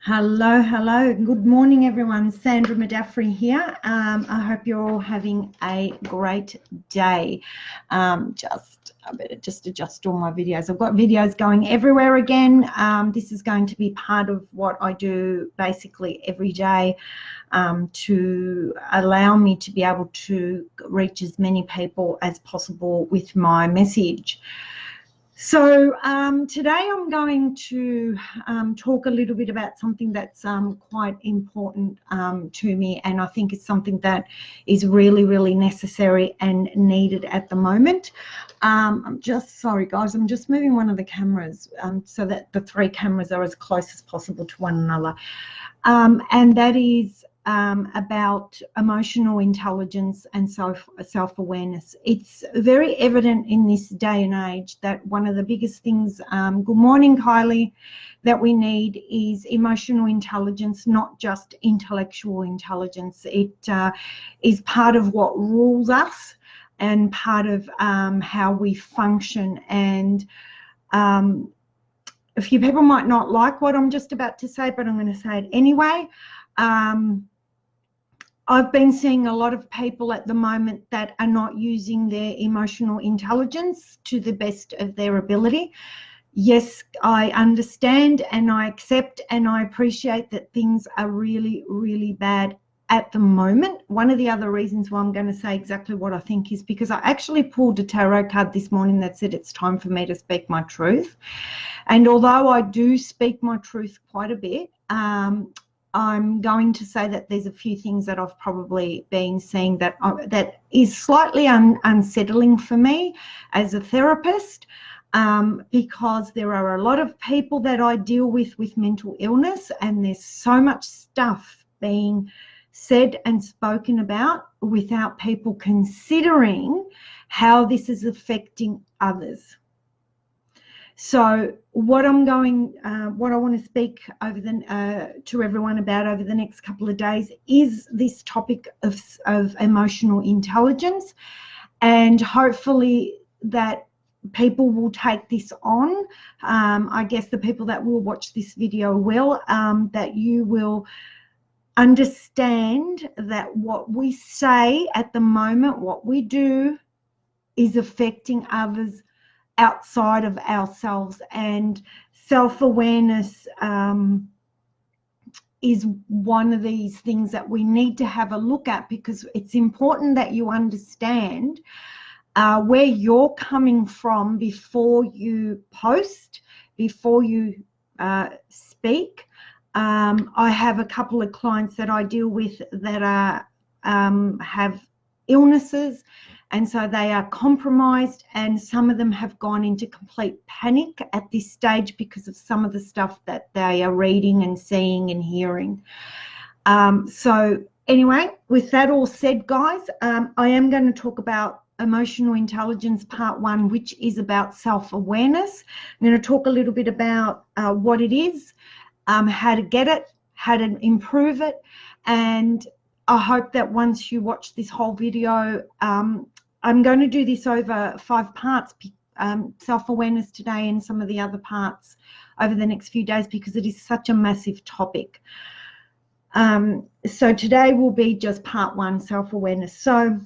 Hello, hello. Good morning, everyone. Sandra Madafferi here. I hope you're all having a great day. I better just adjust all my videos. I've got videos going everywhere again. This is going to be part of what I do basically every day to allow me to be able to reach as many people as possible with my message. So today I'm going to talk a little bit about something that's quite important to me, and I think it's something that is really, really necessary and needed at the moment. I'm just sorry, guys, I'm just moving one of the cameras so that the three cameras are as close as possible to one another, and that is about emotional intelligence and self-awareness. It's very evident in this day and age that one of the biggest things, good morning, Kylie, that we need is emotional intelligence, not just intellectual intelligence. It is part of what rules us and part of how we function. And a few people might not like what I'm just about to say, but I'm going to say it anyway. I've been seeing a lot of people at the moment that are not using their emotional intelligence to the best of their ability. Yes, I understand and I accept and I appreciate that things are really, really bad at the moment. One of the other reasons why I'm going to say exactly what I think is because I actually pulled a tarot card this morning that said it's time for me to speak my truth. And although I do speak my truth quite a bit, I'm going to say that there's a few things that I've probably been seeing that is slightly unsettling for me as a therapist, because there are a lot of people that I deal with mental illness, and there's so much stuff being said and spoken about without people considering how this is affecting others. So what I want to speak over to everyone about over the next couple of days is this topic of emotional intelligence, and hopefully that people will take this on. I guess the people that will watch this video will, that you will understand that what we say at the moment, what we do, is affecting others outside of ourselves, and self-awareness is one of these things that we need to have a look at, because it's important that you understand where you're coming from before you post, before you speak. I have a couple of clients that I deal with that are have illnesses, and so they are compromised, and some of them have gone into complete panic at this stage because of some of the stuff that they are reading and seeing and hearing. So anyway, with that all said, guys, I am going to talk about emotional intelligence part 1, which is about self-awareness. I'm going to talk a little bit about what it is, how to get it, how to improve it, and I hope that once you watch this whole video, I'm going to do this over 5 parts, self-awareness today and some of the other parts over the next few days, because it is such a massive topic. So today will be just part 1, self-awareness. So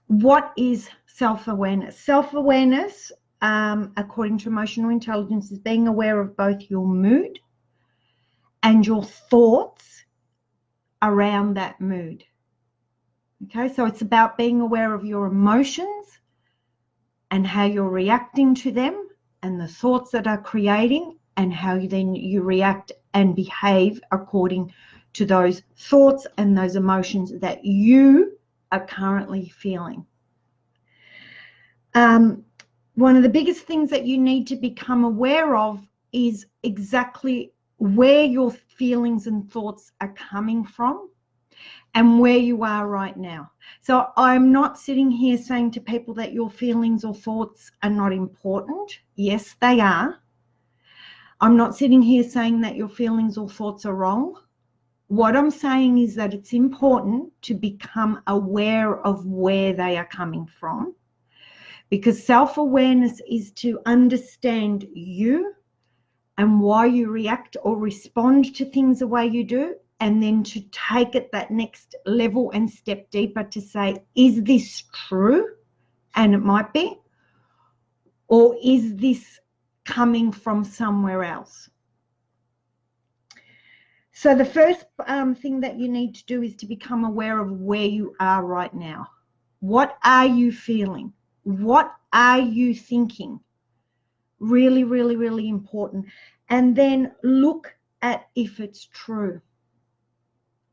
what is self-awareness? Self-awareness, according to emotional intelligence, is being aware of both your mood and your thoughts around that mood. Okay, so it's about being aware of your emotions and how you're reacting to them, and the thoughts that are creating, and how then you react and behave according to those thoughts and those emotions that you are currently feeling. One of the biggest things that you need to become aware of is exactly where your feelings and thoughts are coming from and where you are right now. So I'm not sitting here saying to people that your feelings or thoughts are not important. Yes, they are. I'm not sitting here saying that your feelings or thoughts are wrong. What I'm saying is that it's important to become aware of where they are coming from, because self-awareness is to understand you and why you react or respond to things the way you do, and then to take it that next level and step deeper to say, is this true? And it might be. Or is this coming from somewhere else? So the first thing that you need to do is to become aware of where you are right now. What are you feeling? What are you thinking? Really, really, really important. And then look at if it's true.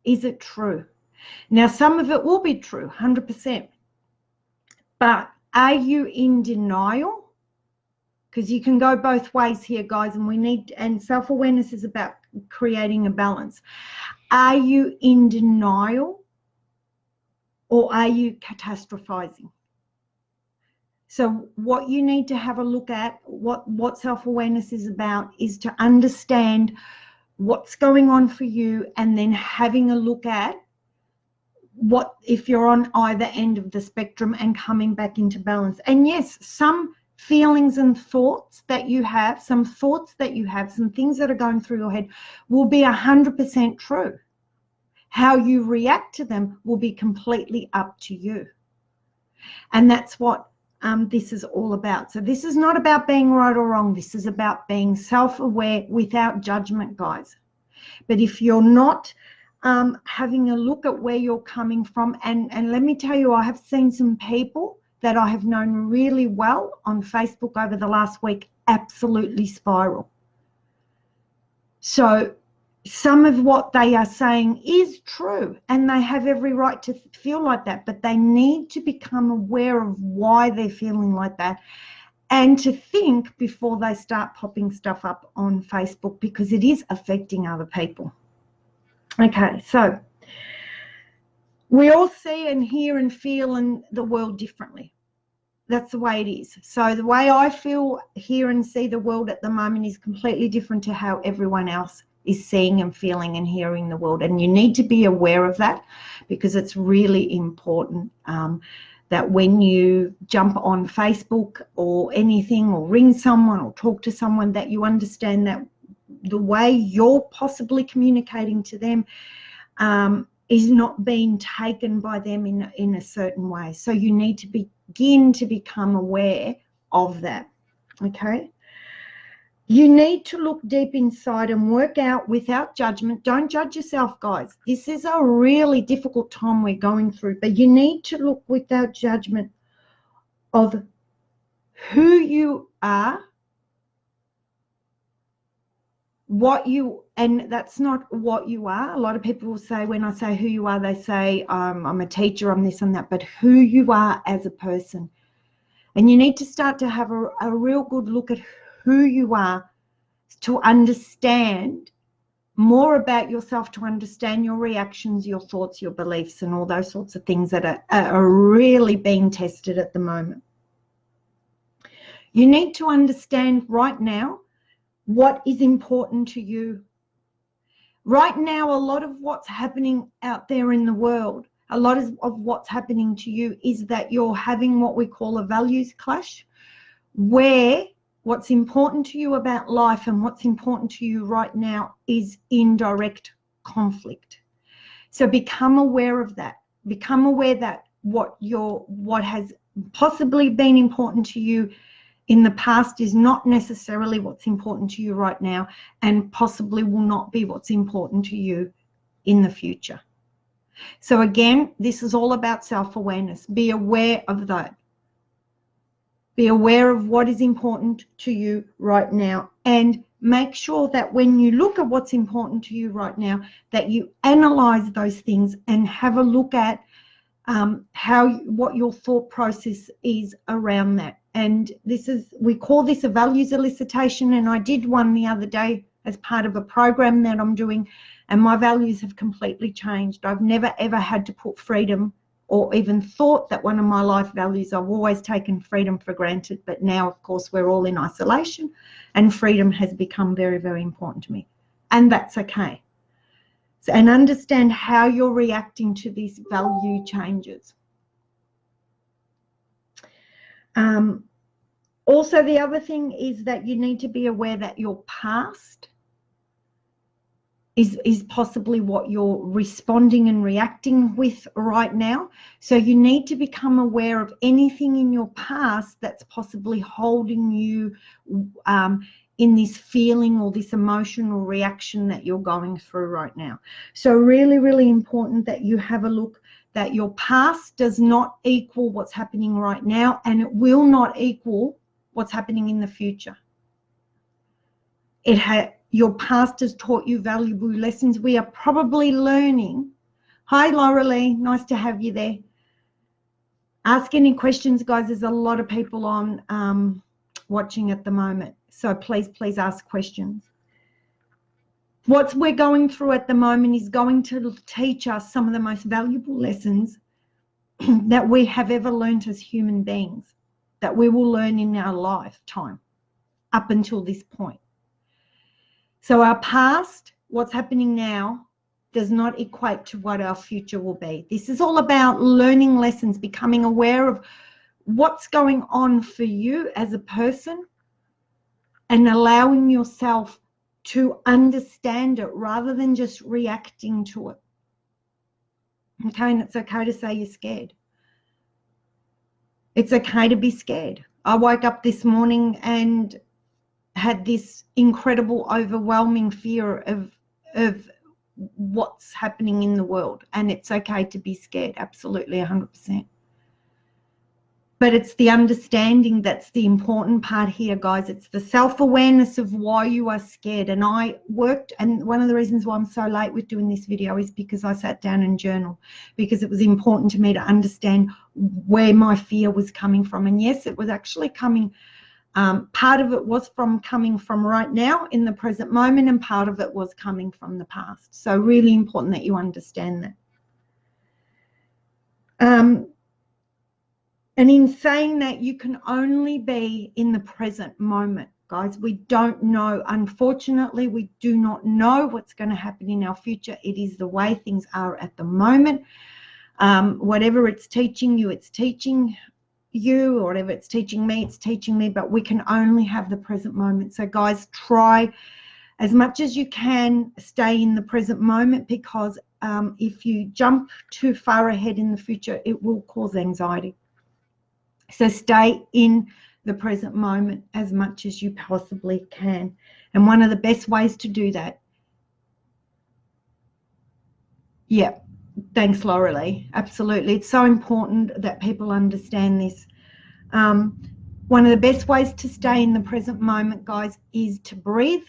Is it true? Now, some of it will be true, 100%. But are you in denial? Because you can go both ways here, guys, and self-awareness is about creating a balance. Are you in denial, or are you catastrophizing? So what you need to have a look at, what self-awareness is about, is to understand what's going on for you, and then having a look at what if you're on either end of the spectrum and coming back into balance. And yes, some feelings and thoughts that you have, some things that are going through your head will be 100% true. How you react to them will be completely up to you. And that's what this is all about. So this is not about being right or wrong. This is about being self-aware without judgment, guys. But if you're not having a look at where you're coming from, and let me tell you, I have seen some people that I have known really well on Facebook over the last week absolutely spiral. So some of what they are saying is true, and they have every right to feel like that, but they need to become aware of why they're feeling like that, and to think before they start popping stuff up on Facebook, because it is affecting other people. Okay, so we all see and hear and feel in the world differently. That's the way it is. So the way I feel, hear and see the world at the moment is completely different to how everyone else is seeing and feeling and hearing the world. And you need to be aware of that, because it's really important that when you jump on Facebook or anything, or ring someone or talk to someone, that you understand that the way you're possibly communicating to them is not being taken by them in a certain way. So you need to begin to become aware of that, okay? You need to look deep inside and work out without judgment. Don't judge yourself, guys. This is a really difficult time we're going through, but you need to look without judgment of who you are, and that's not what you are. A lot of people will say, when I say who you are, they say, I'm a teacher, I'm this and that, but who you are as a person. And you need to start to have a real good look at who you are, to understand more about yourself, to understand your reactions, your thoughts, your beliefs, and all those sorts of things that are really being tested at the moment. You need to understand right now what is important to you. Right now, a lot of what's happening out there in the world, a lot of what's happening to you is that you're having what we call a values clash, where what's important to you about life and what's important to you right now is in direct conflict. So become aware of that. Become aware that what has possibly been important to you in the past is not necessarily what's important to you right now, and possibly will not be what's important to you in the future. So again, this is all about self-awareness. Be aware of that. Be aware of what is important to you right now, and make sure that when you look at what's important to you right now, that you analyze those things and have a look at what your thought process is around that. And we call this a values elicitation, and I did one the other day as part of a program that I'm doing, and my values have completely changed. I've never ever had to put freedom, or even thought that one of my life values. I've always taken freedom for granted, but now, of course, we're all in isolation, and freedom has become very, very important to me, and that's okay. So, and understand how you're reacting to these value changes. Also, the other thing is that you need to be aware that your past is possibly what you're responding and reacting with right now. So you need to become aware of anything in your past that's possibly holding you in this feeling or this emotional reaction that you're going through right now. So really, really important that you have a look that your past does not equal what's happening right now, and it will not equal what's happening in the future. Your past has taught you valuable lessons. We are probably learning. Hi, Laura Lee. Nice to have you there. Ask any questions, guys. There's a lot of people on watching at the moment. So please ask questions. What we're going through at the moment is going to teach us some of the most valuable lessons that we have ever learned as human beings, that we will learn in our lifetime up until this point. So our past, what's happening now, does not equate to what our future will be. This is all about learning lessons, becoming aware of what's going on for you as a person and allowing yourself to understand it rather than just reacting to it. Okay, and it's okay to say you're scared. It's okay to be scared. I woke up this morning and had this incredible, overwhelming fear of what's happening in the world. And it's okay to be scared, absolutely, 100%. But it's the understanding that's the important part here, guys. It's the self-awareness of why you are scared. And I worked, and one of the reasons why I'm so late with doing this video is because I sat down and journaled, because it was important to me to understand where my fear was coming from. And yes, it was actually coming, part of it was coming from right now in the present moment, and part of it was coming from the past. So really important that you understand that. And in saying that, you can only be in the present moment, guys. We don't know. Unfortunately, we do not know what's going to happen in our future. It is the way things are at the moment. Whatever it's teaching you, it's teaching you, or whatever it's teaching me, it's teaching me, but we can only have the present moment. So, guys, try as much as you can stay in the present moment, because if you jump too far ahead in the future, it will cause anxiety. So stay in the present moment as much as you possibly can. And one of the best ways to do that, yeah, thanks, Laura Lee. Absolutely. It's so important that people understand this. One of the best ways to stay in the present moment, guys, is to breathe.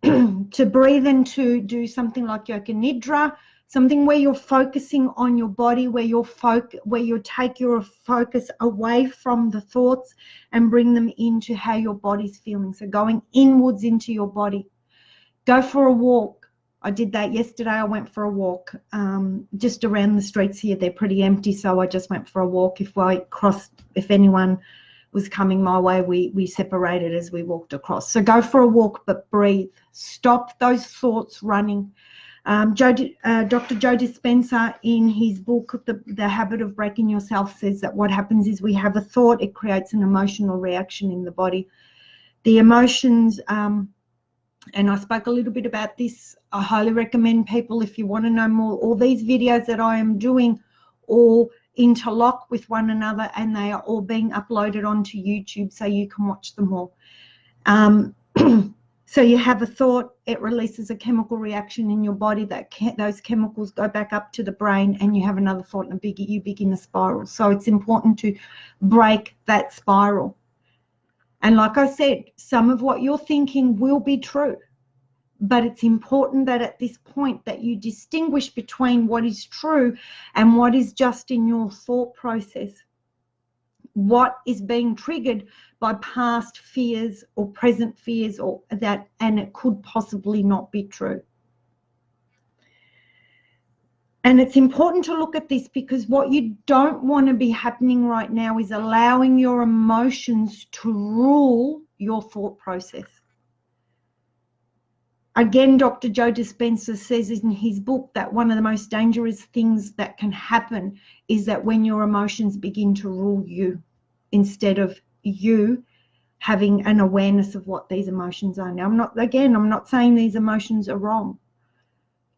To breathe and to do something like yoga nidra, something where you're focusing on your body, where you take your focus away from the thoughts and bring them into how your body's feeling. So going inwards into your body. Go for a walk. I did that yesterday. I went for a walk just around the streets here. They're pretty empty, so I just went for a walk. If anyone was coming my way, we separated as we walked across. So go for a walk, but breathe. Stop those thoughts running. Dr. Joe Dispenza, in his book, The Habit of Breaking Yourself, says that what happens is we have a thought, it creates an emotional reaction in the body. The emotions, and I spoke a little bit about this. I highly recommend people, if you want to know more, all these videos that I am doing all interlock with one another, and they are all being uploaded onto YouTube, so you can watch them all. So you have a thought, it releases a chemical reaction in your body, those chemicals go back up to the brain, and you have another thought, and you begin a spiral. So it's important to break that spiral. And like I said, some of what you're thinking will be true, but it's important that at this point that you distinguish between what is true and what is just in your thought process. What is being triggered by past fears or present fears, or that, and it could possibly not be true. And it's important to look at this, because what you don't want to be happening right now is allowing your emotions to rule your thought process. Again, Dr. Joe Dispenza says in his book that one of the most dangerous things that can happen is that when your emotions begin to rule you, instead of you having an awareness of what these emotions are. Now, I'm not saying these emotions are wrong.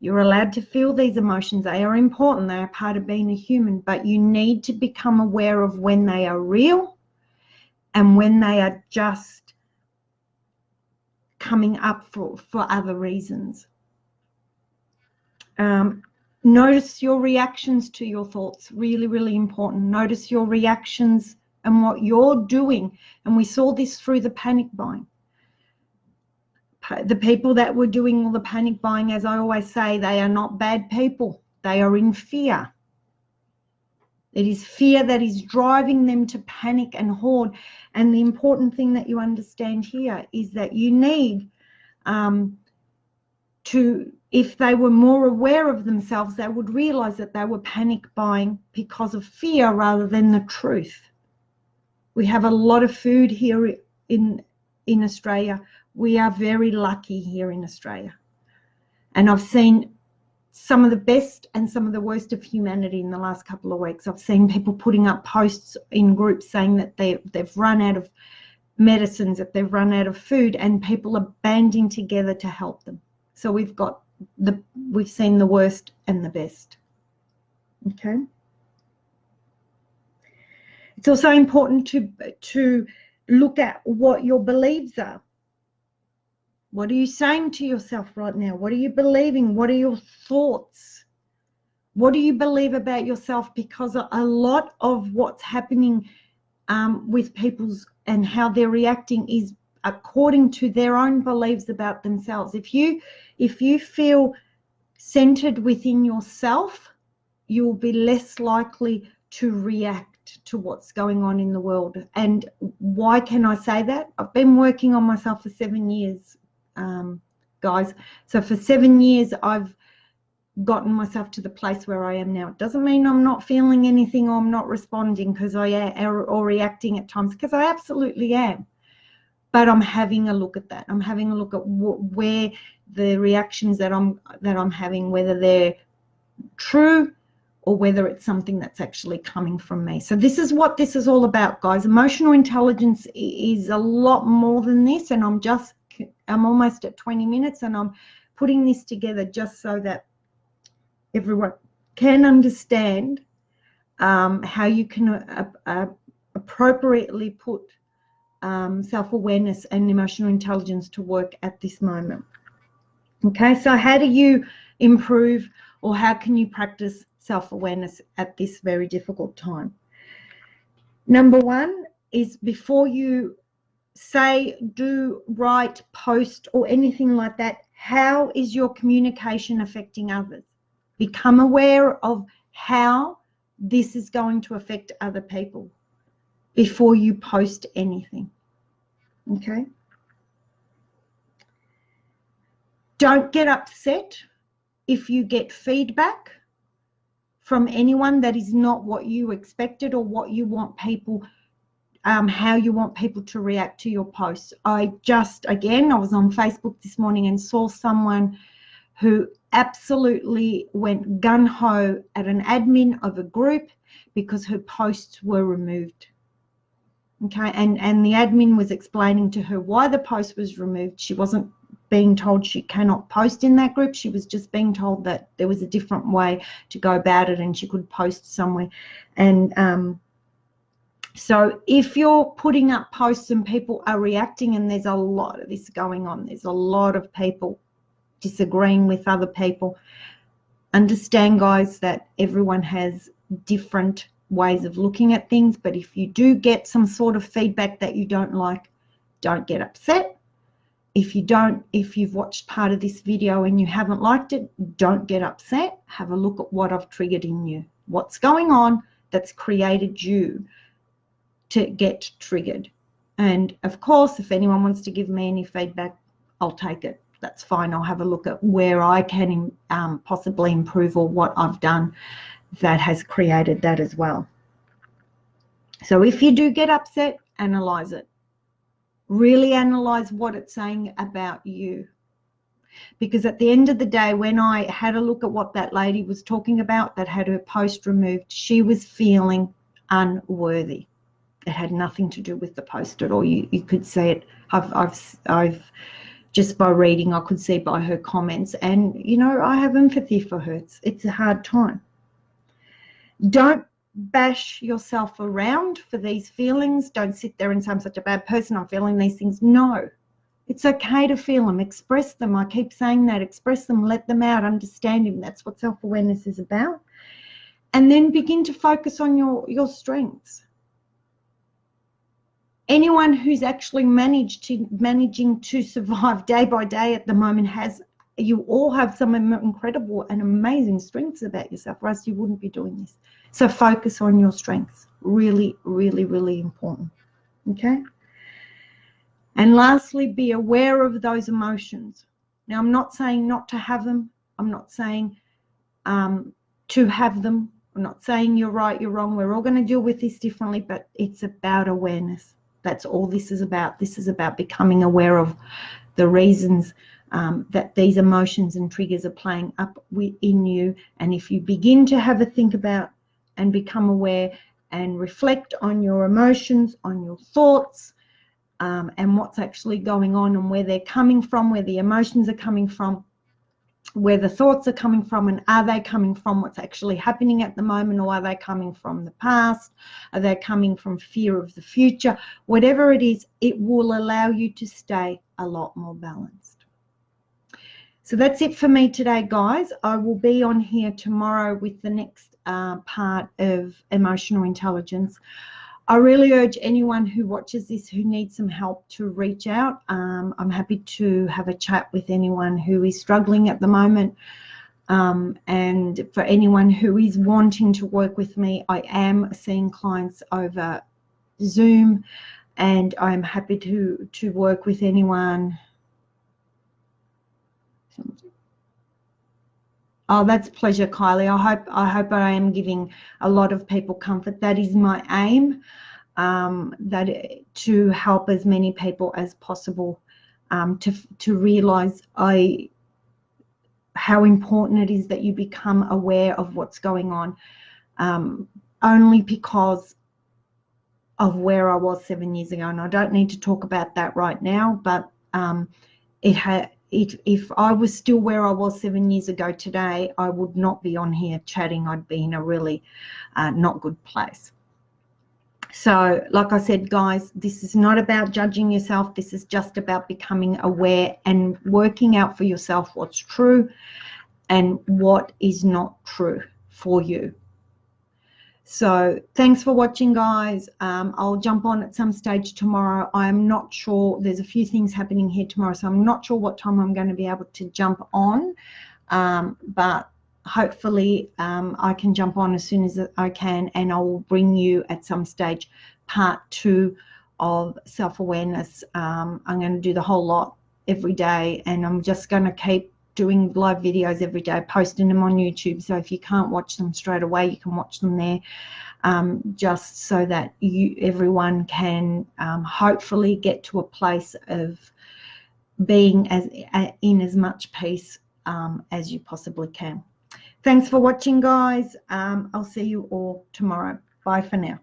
You're allowed to feel these emotions. They are important. They are part of being a human, but you need to become aware of when they are real and when they are just coming up for other reasons. Notice your reactions to your thoughts. Really, really important. Notice your reactions and what you're doing. And we saw this through the panic buying. The people that were doing all the panic buying, as I always say, they are not bad people. They are in fear. It is fear that is driving them to panic and hoard. And the important thing that you understand here is that you need if they were more aware of themselves, they would realize that they were panic buying because of fear rather than the truth. We have a lot of food here in Australia. We are very lucky here in Australia. And I've seen some of the best and some of the worst of humanity in the last couple of weeks. I've seen people putting up posts in groups saying that they've run out of medicines, that they've run out of food, and people are banding together to help them. So we've seen the worst and the best. Okay. It's also important to look at what your beliefs are. What are you saying to yourself right now? What are you believing? What are your thoughts? What do you believe about yourself? Because a lot of what's happening with people's and how they're reacting is according to their own beliefs about themselves. If you feel centered within yourself, you'll be less likely to react to what's going on in the world. And why can I say that? I've been working on myself for 7 years, guys. So for 7 years, I've gotten myself to the place where I am now. It doesn't mean I'm not feeling anything or I'm not responding because I am, or reacting at times, because I absolutely am. But I'm having a look at that. I'm having a look at where the reactions that I'm having, whether they're true or whether it's something that's actually coming from me. So this is what this is all about, guys. Emotional intelligence is a lot more than this, and I'm almost at 20 minutes, and I'm putting this together just so that everyone can understand how you can appropriately put self-awareness and emotional intelligence to work at this moment. Okay, so how do you improve, or how can you practice self-awareness at this very difficult time? Number one is, before you say, do, write, post, or anything like that, how is your communication affecting others? Become aware of how this is going to affect other people before you post anything. Okay? Don't get upset if you get feedback from anyone that is not what you expected or what you want people, how you want people to react to your posts. I was on Facebook this morning and saw someone who absolutely went gung-ho at an admin of a group because her posts were removed. Okay, and the admin was explaining to her why the post was removed. She wasn't being told she cannot post in that group. She was just being told that there was a different way to go about it and she could post somewhere. And so if you're putting up posts and people are reacting, and there's a lot of this going on, there's a lot of people disagreeing with other people, understand, guys, that everyone has different ways of looking at things. But if you do get some sort of feedback that you don't like, don't get upset. If you've watched part of this video and you haven't liked it, don't get upset. Have a look at what I've triggered in you. What's going on that's created you to get triggered? And of course, if anyone wants to give me any feedback, I'll take it. That's fine. I'll have a look at where I can possibly improve, or what I've done that has created that as well. So if you do get upset, analyze it. Really analyze what it's saying about you. Because at the end of the day, when I had a look at what that lady was talking about that had her post removed, she was feeling unworthy. It had nothing to do with the post-it, or you could see it. I've just by reading, I could see by her comments, and you know, I have empathy for her. It's a hard time. Don't bash yourself around for these feelings. Don't sit there and say, I'm such a bad person, I'm feeling these things. No, it's okay to feel them. Express them. I keep saying that. Express them, let them out, understand them. That's what self-awareness is about. And then begin to focus on your strengths. Anyone who's actually managing to survive day by day at the moment you all have some incredible and amazing strengths about yourself, or else you wouldn't be doing this. So focus on your strengths. Really, really, really important. Okay? And lastly, be aware of those emotions. Now, I'm not saying not to have them. I'm not saying to have them. I'm not saying you're right, you're wrong. We're all going to deal with this differently, but it's about awareness. That's all this is about. This is about becoming aware of the reasons that these emotions and triggers are playing up in you. And if you begin to have a think about and become aware and reflect on your emotions, on your thoughts, and what's actually going on and where they're coming from, where the emotions are coming from, where the thoughts are coming from, and are they coming from what's actually happening at the moment, or are they coming from the past? Are they coming from fear of the future? Whatever it is, it will allow you to stay a lot more balanced. So that's it for me today, guys. I will be on here tomorrow with the next part of emotional intelligence. I really urge anyone who watches this who needs some help to reach out. I'm happy to have a chat with anyone who is struggling at the moment. And for anyone who is wanting to work with me, I am seeing clients over Zoom, and I'm happy to work with anyone. Oh, that's a pleasure, Kylie. I hope I am giving a lot of people comfort. That is my aim, to help as many people as possible to realize how important it is that you become aware of what's going on, only because of where I was 7 years ago. And I don't need to talk about that right now, but if I was still where I was 7 years ago today, I would not be on here chatting. I'd be in a really not good place. So like I said, guys, this is not about judging yourself. This is just about becoming aware and working out for yourself what's true and what is not true for you. So thanks for watching, guys. I'll jump on at some stage tomorrow. I'm not sure. There's a few things happening here tomorrow, so I'm not sure what time I'm going to be able to jump on. But hopefully I can jump on as soon as I can, and I will bring you at some stage part 2 of self-awareness. I'm going to do the whole lot every day, and I'm just going to keep doing live videos every day, posting them on YouTube. So if you can't watch them straight away, you can watch them there, just so that everyone can hopefully get to a place of being in as much peace as you possibly can. Thanks for watching, guys. I'll see you all tomorrow. Bye for now.